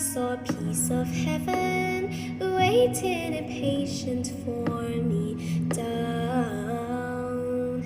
saw a piece of heaven waiting impatient for me down.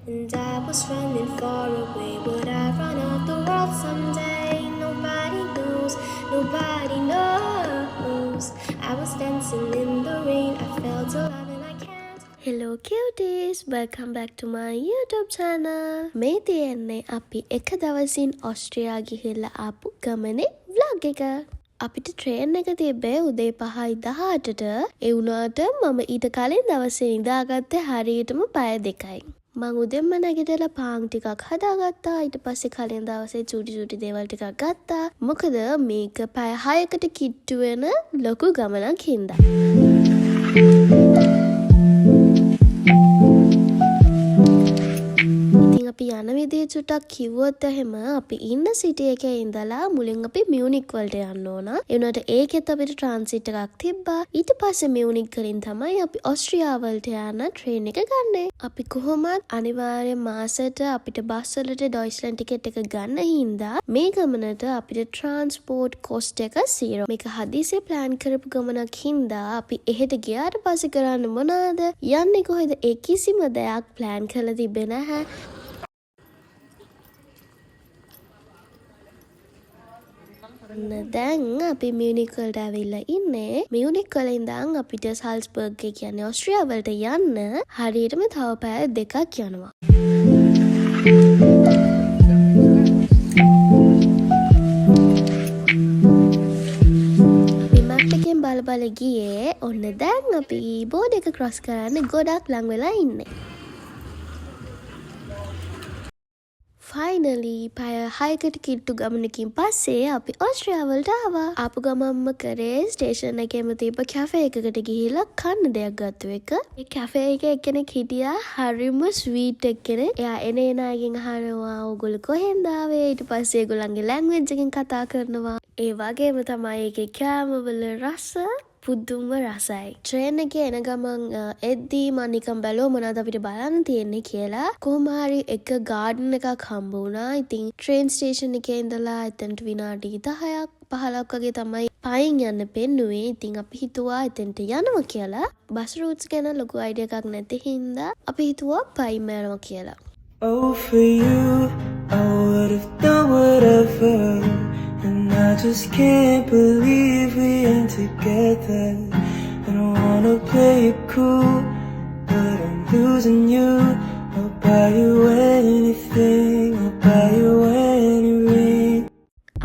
And I was running far away. Would I run out the world someday? Nobody knows, nobody knows. I was dancing in the rain. I felt alive and I can't. Hello cuties, welcome back to my YouTube channel. මේ තියෙන්නේ අපි එක දවසින් ඔස්ට්‍රේලියා ගිහිල්ලා ආපු ගමනේ vlog එක. අපිට ට්‍රේන් එක තිබ්බේ උදේ 5:18ට. ඒ වුණාට මම ඊට කලින් දවසේ නිදාගත්තේ හරියටම පැය 2යි. මං උදෙන්ම නැගිටලා පාන් ටිකක් හදාගත්තා. ඊට පස්සේ කලින් දවසේ චූටි දේවල් ටිකක් ගත්තා. මොකද මේක පැය 6කට කිට්ටු වෙන ලොකු ගමනක් හින්දා. අපි යන විදිය චුට්ටක් කිව්වොත් එහෙම අපි ඉන්න සිටි එකේ ඉඳලා මුලින් අපි මියුනික් වලට යන්න ඕන. ඒ වුණාට ඒකෙත් අපිට ට්‍රාන්සිට් එකක් තිබ්බා. ඊට පස්සේ මියුනික් වලින් තමයි අපි ඔස්ට්‍රියා වලට යන ට්‍රේන් එක ගන්නෙ. අපි කොහොමත් අනිවාර්යෙන් මාසෙට අපිට බස් වලට ඩොයිච්ලන්ඩ් ටිකට් එක ගන්න හින්දා මේ ගමනට අපිට ට්‍රාන්ස්පෝර්ට් කොස්ට් එක 0. මේක හදිසියේ ප්ලෑන් කරපු ගමනක් හින්දා අපි එහෙට ගියාට පස්සේ කරන්න මොනවාද? යන්නේ කොහෙද? ඒ කිසිම දෙයක් ප්ලෑන් කරලා තිබෙන්නේ නැහැ. දැන් අපි මියුනික් වලට ඇවිල්ලා ඉන්නේ. මියුනික් වල ඉඳන් අපිට සල්ස්බර්ග් එක කියන්නේ ඔස්ට්‍රියා වලට යන්න හරියටම තව පැය 2ක් යනවා. මේ මැප් එකෙන් බල ගියේ ඔන්න දැන් අපි බෝඩ් එක ක්‍රොස් කරන්න ගොඩක් ලඟ වෙලා ඉන්නේ. ෆයිනලි පැය 6කට කිට්ටු ගමනකින් පස්සේ අපි ඔස්ට්‍රේලියා වලට ආවා. ආපු ගමන්ම කරේ ස්ටේෂන් එකේම තිබ්බ කැෆේ එකකට ගිහිල්ලා කන්න දෙයක් ගත්ත එක. ඒ කැෆේ එකේ එක්කෙනෙක් හිටියා හරිම ස්වීට් එක්කෙනෙක්. එයා එන අයගෙන් අහනවා ඕගොල්ලෝ කොහෙන්ද ආවේ? ඊට පස්සේ ඒගොල්ලන්ගේ ලැන්ග්වේජ් එකෙන් කතා කරනවා. ඒ වගේම තමයි ඒකේ කෑම වල රස පුදුම රසයි. ට්‍රේන් එකේ එන ගමන් එද්දී මම නිකන් බැලුවා මොනවද අපිට බලන්න තියෙන්නේ කියලා. කොහොම හරි එක ගාඩන් එකක් හම්බ වුණා. ඉතින් ට්‍රේන් ස්ටේෂන් එකේ ඉඳලා එතනට විනාඩි 10ක් 15ක් වගේ තමයි පයින් යන්න පෙන්නුවේ. ඉතින් අපි හිතුවා එතනට යනවා කියලා. බස් රූට්ස් ගැන ලොකු අයිඩියා එකක් නැති හින්දා අපි හිතුවා පයින් යනවා කියලා. Oh, for you, I would have done whatever. And I just can't believe we ain't together. And I wanna play it cool, but I'm losing you. I'll buy you anything, I'll buy you any ring.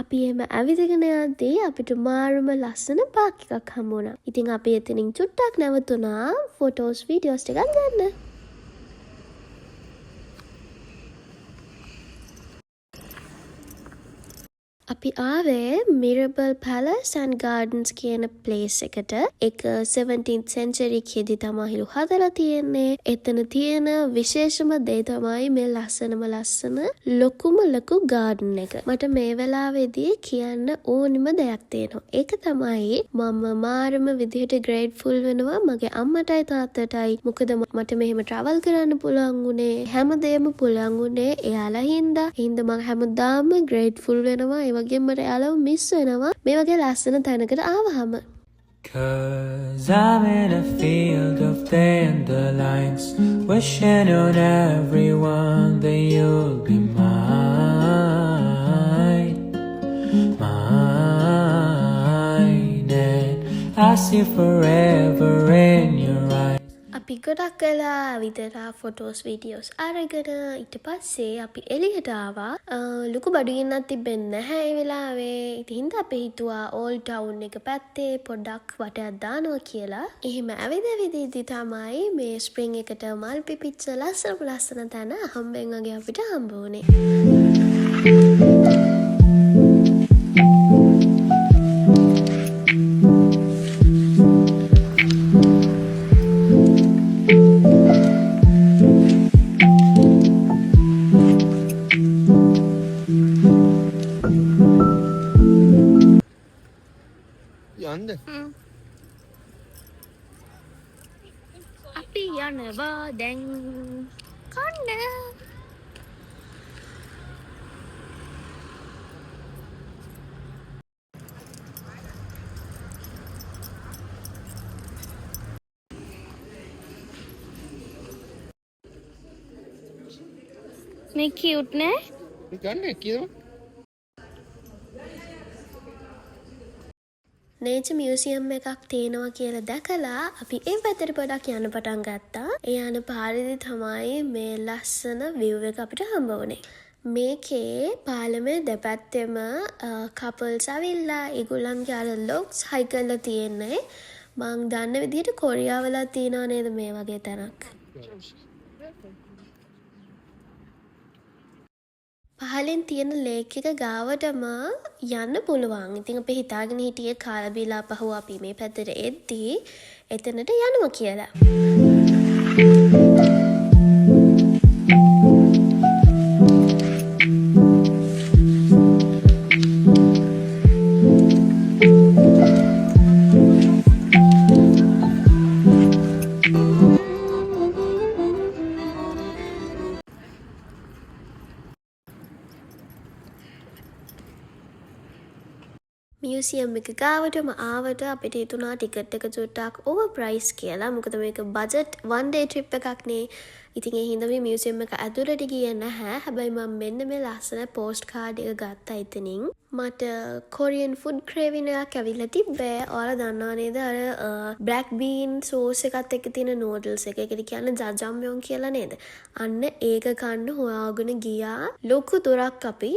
අපි එම ඇවිදගෙන යද්දී අපිට මාරුම ලස්සන Park එකක් හම්බ වුණා. ඉතින් අපි එතනින් චුට්ටක් නැවතුණා ෆොටෝස් වීඩියෝස් ටිකක් ගන්න. අපි ආවේ මිරබල් පැලස් ඇන්ඩ් ගාඩන්ස් කියන ප්ලේස් එකට. ඒක 17th century කේදී තමයි හදලා තියෙන්නේ. එතන තියෙන විශේෂම දේ තමයි මේ ලස්සන ලොකුම ලොකු ගාඩන් එක. මට මේ වෙලාවේදී කියන්න ඕනිම දෙයක් තියෙනවා. ඒක තමයි මම මාරම විදිහට ග්‍රේට්ෆුල් වෙනවා මගේ අම්මටයි තාත්තටයි. මොකද මට මෙහෙම ට්‍රැවල් කරන්න පුළුවන් වුණේ හැමදේම පුළුවන් වුණේ එයාලා හින්දා. මම හැමදාම ග්‍රේට්ෆුල් වෙනවා. වගේ මට යාළුවෝ මිස් වෙනවා මේ වගේ ලස්සන තැනකට ආවහම. 'Cause I'm in a field of dandelions, wishing on everyone that you'll be mine, mine, and I see forever in your eyes. අපි ගොඩක් වෙලා විතරා ෆොටෝස් වීඩියෝස් අරගෙන ඊට පස්සේ අපි එළියට ආවා. ලොකු බඩගින්නක් තිබෙන්නේ නැහැ ඒ වෙලාවේ. ඉතින් අපි හිතුවා ඕල්ඩ් ටවුන් එක පැත්තේ පොඩ්ඩක් වටයක් දානවා කියලා. එහෙම ඇවිදවිදි තමයි මේ ස්ප්‍රින්ග් එකට මල් පිපිච්ච ලස්සන තැන හම්බෙන් වගේ අපිට හම්බ වුණේ. අපි යනවා දැන් කන්න. මේ කියුට් නෑ. ගන්න කියනවා. නේචර් මියුසියම් එකක් තියෙනවා කියලා දැකලා අපි ඒ පැත්තට පොඩක් යන්න පටන් ගත්තා. ඒ යන පාරේදී තමයි මේ ලස්සන view එක අපිට හම්බ වුණේ. මේකේ පාලමේ දෙපැත්තෙම කපල්ස් ඇවිල්ලා ඒගොල්ලන්ගේ අර ලොග්ස් හයි කරලා තියෙන්නේ. මං දන්න විදිහට කොරියාවල තියෙනව නේද මේ වගේ තැනක්. පහලින් තියෙන ලේක් එක ගාවටම යන්න පුළුවන්. ඉතින් අපි හිතාගෙන හිටියේ කාලා බීලා පහුව අපි මේ පැත්තට එද්දී එතනට යනවා කියලා. මියුසියම් එක ගාවටම ආවට අපිට හිතුණා ටිකට් එක චුට්ටක් ඕවර් ප්‍රයිස් කියලා. මොකද මේක බජට් වන් ඩේ ට්‍රිප් එකක් නේ. ඉතින් ඒ හින්දා මේ මියුසියම් එක ඇතුළට ගියේ නැහැ. හැබැයි මම මෙන්න මේ ලස්සන පෝස්ට් කාඩ් එක ගත්තා එතනින්. මට කොරියන් ෆුඩ් ක්‍රේවින් එකක් ඇවිල්ලා තිබ්බේ. ඔයාලා දන්නවා නේද අර බ්ලැක් බීන් සෝස් එකත් එක්ක තියෙන නූඩල්ස් එක. ඒකට කියන්නේ ජජම්යොන් කියලා නේද? අන්න ඒක කන්න හොයාගෙන ගියා. ලොකු දුරක් අපි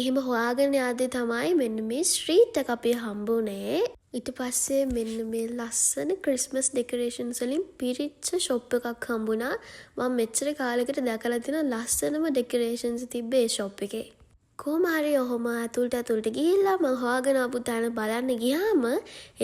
එහෙම හොයාගෙන යද්දී තමයි මෙන්න මේ ස්ට්‍රීට් එක අපි හම්බුනේ. ඊට පස්සේ මෙන්න මේ ලස්සන ක්‍රිස්මස් ඩෙකොරේෂන්ස් වලින් පිරිච්ච ෂොප් එකක් හම්බුණා. මම මෙච්චර කාලෙකට දැකලා තියෙන ලස්සනම ඩෙකොරේෂන්ස් තිබ්බේ ෂොප් එකේ. කොහොම හරි ඔහොම ඇතුළට ගිහිල්ලා මම හොයාගෙන ආපු තැන බලන්න ගියාම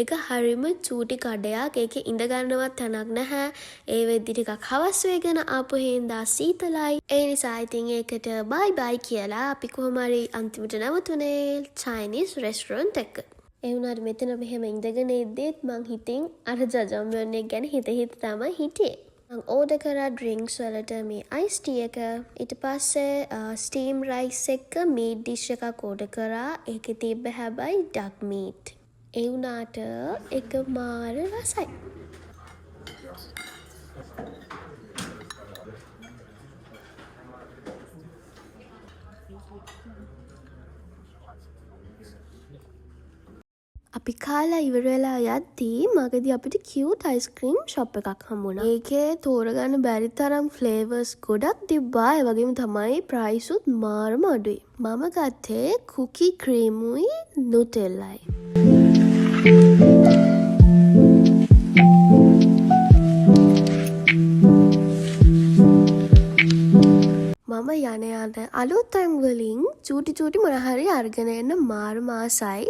ඒක හරිම චූටි කඩයක්. ඒකේ ඉඳ ගන්නවත් තැනක් නැහැ. ඒ වෙද්දි ටිකක් හවස් වෙගෙන ආපු හින්දා සීතලයි. ඒ නිසා ඉතින් ඒකට බයි බයි කියලා අපි කොහොම හරි අන්තිමට නැවතුනේ චයිනීස් රෙස්ටොරන්ට් එක. ඒ වුණාට මෙතන මෙහෙම ඉඳගෙන ඉද්දිත් මං හිතින් අර ජජම්යොන් එක ගැන හිත තමයි හිටියේ. මං ඕඩර් කරා ඩ්‍රින්ක්ස් වලට මේ අයිස් ටී එක. ඊට පස්සේ ස්ටීම් රයිස් එක මීට් ඩිෂ් එකක් ඕඩර් කරා. ඒකේ තිබ්බ හැබැයි ඩක් මීට්. ඒ වුණාට ඒක මාර රසයි. අපි කාලා ඉවර වෙලා යද්දී මගදී අපිට කියුට් අයිස්ක්‍රීම් ෂොප් එකක් හම්බුණා. ඒකේ තෝරගන්න බැරි තරම් ෆ්ලේවර්ස් ගොඩක් තිබ්බා. ඒ වගේම තමයි ප්‍රයිස් උත් මාරම අඩුයි. මම ගත්තේ කුකි ක්‍රීමුයි නුටෙල්ලයි. මම යන අලුත් තැන් වලින් චූටි මොනහරි අරගෙන එන්න මාරම ආසයි.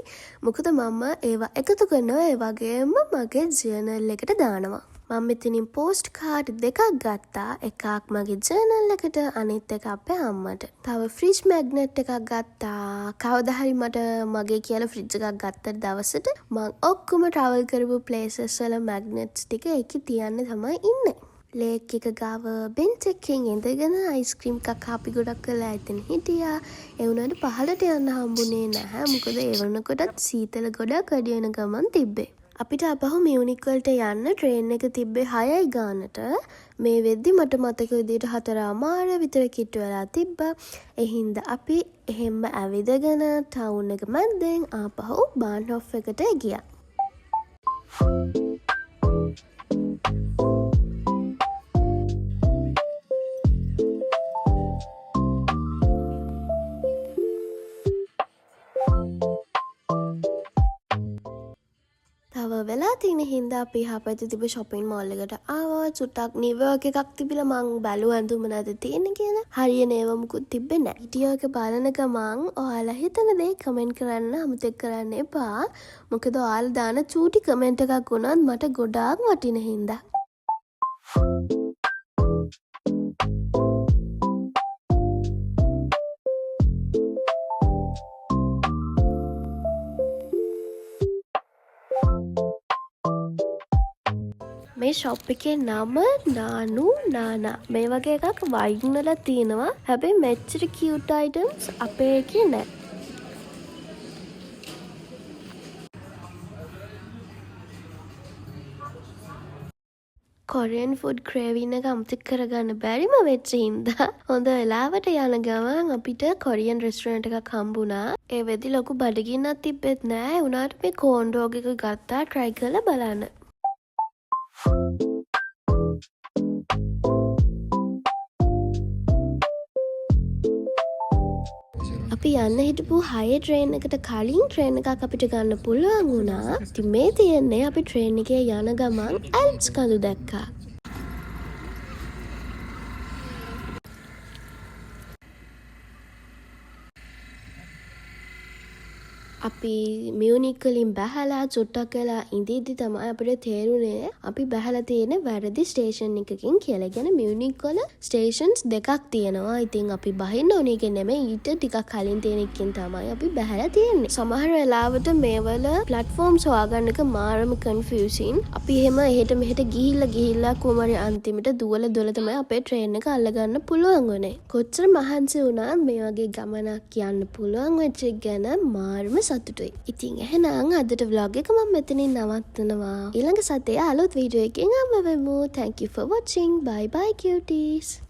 මොකද මම ඒවා එකතු කරනවා. ඒ වගේම මගේ ජර්නල් එකට දානවා. මම මෙතනින් පෝස්ට් කාඩ් දෙකක් ගත්තා. එකක් මගේ ජර්නල් එකට, අනිත් එක අපේ අම්මට. තව ෆ්‍රිජ් මැග්නට් එකක් ගත්තා. කවදා හරි මට මගේ කියලා ෆ්‍රිජ් එකක් ගත්ත දවසට මම ඔක්කොම ට්‍රැවල් කරපු ප්ලේසස් වල මැග්නට්ස් ටික ඒකේ තියන්න තමයි ඉන්නේ. ලේක් එක ගාව බෙන්ච් එකකින් ඉඳගෙන අයිස්ක්‍රීම් එකක් අපි ගොඩක් වෙලා එතන හිටියා. ඒ වුණාට පහළට යන්න හම්බුනේ නැහැ. මොකද ඒ වෙනකොටත් සීතල ගොඩක් වැඩි වෙන ගමන් තිබ්බේ. අපිට අපහු මියුනික් වලට යන්න ට්‍රේන් එක තිබ්බේ 6යි ගානට. මේ වෙද්දි මට මතක විදිහට 4:00 විතර කිට්ටු වෙලා තිබ්බා. ඒ හින්දා අපි එහෙම්ම ඇවිදගෙන ටවුන් එක මැද්දෙන් ආපහු බාන්හොෆ් එකට ගියා. වෙලා තියෙන හින්දා අපි යහපැත්තේ තිබ්බ shopping mall එකට ආවා. චුට්ටක් නිවර්ක් එකක් තිබිලා මං බැලුවා ඇඳුම නැද තියෙන්නේ කියලා. හරියන ඒවා මුකුත් තිබ්බේ නැහැ. වීඩියෝ එක බලන ගමන් ඔයාලා හිතන දේ කමෙන්ට් කරන්න අමතක කරන්න එපා. මොකද ඔයාලා දාන චූටි කමෙන්ට් එකක් වුණත් මට ගොඩාක් වටින හින්දා. මේ ෂොප් එකේ නම නානු නානා. මේ වගේ එකක් වයින් වල තියෙනවා. හැබැයි මෙච්චර කියුට් අයිටම්ස් අපේ එකේ නැහැ. Korean food craving එක අමතක කරගන්න බැරිම වෙච්ච හින්දා හොඳ වෙලාවට යන ගමන් අපිට කොරියන් රෙස්ටොරන්ට් එකක් හම්බුණා. ඒ වෙදි ලොකු බඩගින්නක් තිබ්බෙත් නෑ. ඒ උනාට මේ කෝන් ඩොග් එක ගත්තා try කරලා බලන්න. අපි යන්න හිටපු හය ට්‍රේන් එකට කලින් ට්‍රේන් එකක් අපිට ගන්න පුළුවන් වුණා. ඉතින් මේ තියෙන්නේ අපි ට්‍රේන් එකේ යන ගමන් ඇල්ප්ස් කඳු දැක්කා. අපි මියුනික් වලින් බහලා චුට්ටක් වෙලා ඉඳිද්දි තමයි අපිට තේරුනේ අපි බහලා තියෙන වැරදි ස්ටේෂන් එකකින් කියලා. කියන්නේ මියුනික් වල ස්ටේෂන්ස් දෙකක් තියෙනවා. ඉතින් අපි බහින්න ඕනේ එක නෙමෙයි ඊට ටිකක් කලින් තියෙන එකකින් තමයි අපි බහලා තියෙන්නේ. සමහර වෙලාවට මේවල ප්ලැට්ෆෝම්ස් හොයාගන්න එක මාරම කන්ෆියුසින්. අපි එහෙම එහෙට මෙහෙට ගිහිල්ලා කොහමරි අන්තිමට දුවලා තමයි අපේ ට්‍රේන් එක අල්ලගන්න පුළුවන් වුනේ. කොච්චර මහන්සි වුණත් මේ වගේ ගමනක් යන්න පුළුවන් වෙච්ච එක ගැන මාරම සතුටුයි. ඉතින් එහෙනම් අදට vlog එක මම මෙතනින් නවත්තනවා. ඊළඟ සතියේ අලුත් වීඩියෝ එකකින් ආවම වෙමු. Thank you for watching. Bye bye cuties.